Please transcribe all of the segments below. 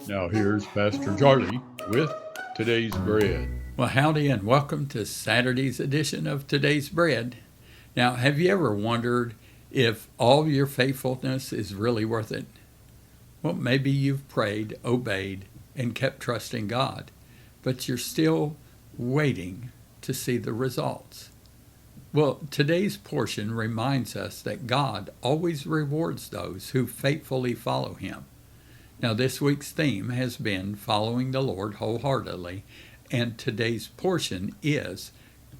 Now here's Pastor Charlie with today's bread. Well, howdy, and welcome to Saturday's edition of Today's Bread. Now, have you ever wondered if all your faithfulness is really worth it? Well, maybe you've prayed, obeyed, and kept trusting God, but you're still waiting to see the results. Well, today's portion reminds us that God always rewards those who faithfully follow Him. Now, this week's theme has been Following the Lord Wholeheartedly, and today's portion is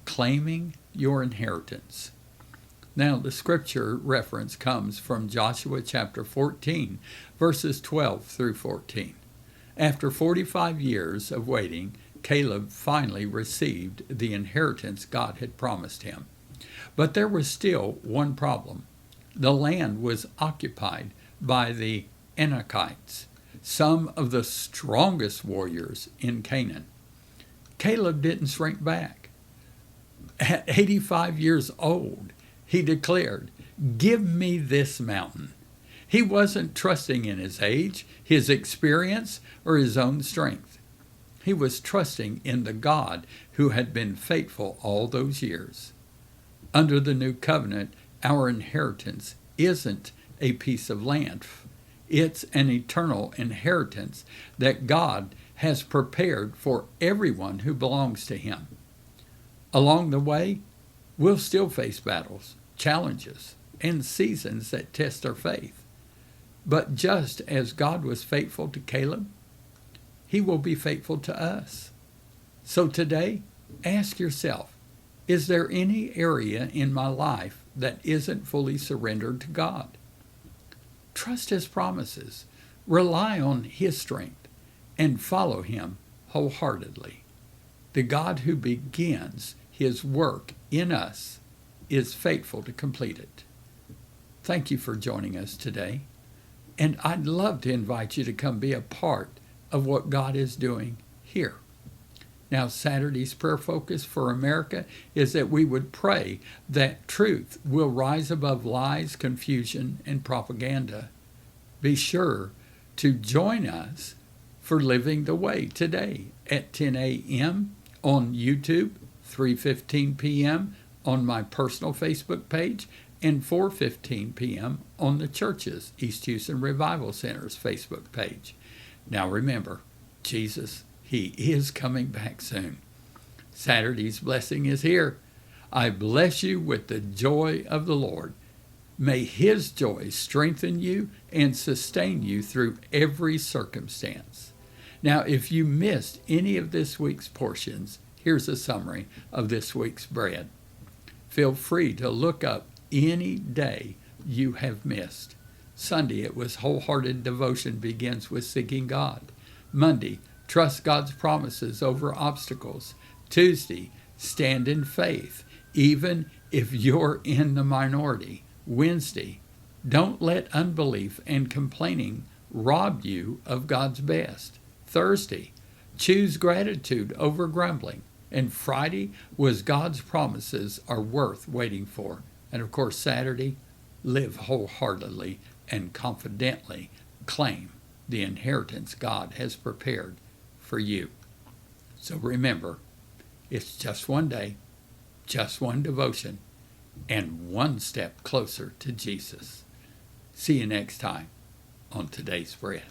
Claiming Your Inheritance. Now, the scripture reference comes from Joshua chapter 14, verses 12 through 14. After 45 years of waiting, Caleb finally received the inheritance God had promised him. But there was still one problem. The land was occupied by the Anakites, some of the strongest warriors in Canaan. Caleb didn't shrink back. At 85 years old, he declared, "Give me this mountain." He wasn't trusting in his age, his experience, or his own strength. He was trusting in the God who had been faithful all those years. Under the new covenant, our inheritance isn't a piece of land. It's an eternal inheritance that God has prepared for everyone who belongs to Him. Along the way, we'll still face battles, challenges, and seasons that test our faith. But just as God was faithful to Caleb, He will be faithful to us. So today, ask yourself, is there any area in my life that isn't fully surrendered to God? Trust His promises, rely on His strength, and follow Him wholeheartedly. The God who begins His work in us is faithful to complete it. Thank you for joining us today, and I'd love to invite you to come be a part of what God is doing here. Now, Saturday's prayer focus for America is that we would pray that truth will rise above lies, confusion, and propaganda. Be sure to join us for Living the Way today at 10 a.m. on YouTube, 3:15 p.m. on my personal Facebook page, and 4:15 p.m. on the church's East Houston Revival Center's Facebook page. Now remember, Jesus, He is coming back soon. Saturday's blessing is here. I bless you with the joy of the Lord. May His joy strengthen you and sustain you through every circumstance. Now, if you missed any of this week's portions, here's a summary of this week's bread. Feel free to look up any day you have missed. Sunday, it was Wholehearted Devotion Begins with Seeking God. Monday, Trust God's promises over obstacles. Tuesday, Stand in faith, even if you're in the minority. Wednesday, Don't let unbelief and complaining rob you of God's best. Thursday, Choose gratitude over grumbling. And Friday was God's promises are worth waiting for. And of course, Saturday, Live wholeheartedly and confidently claim the inheritance God has prepared for you. So remember, it's just one day, just one devotion, and one step closer to Jesus. See you next time on Today's Bread.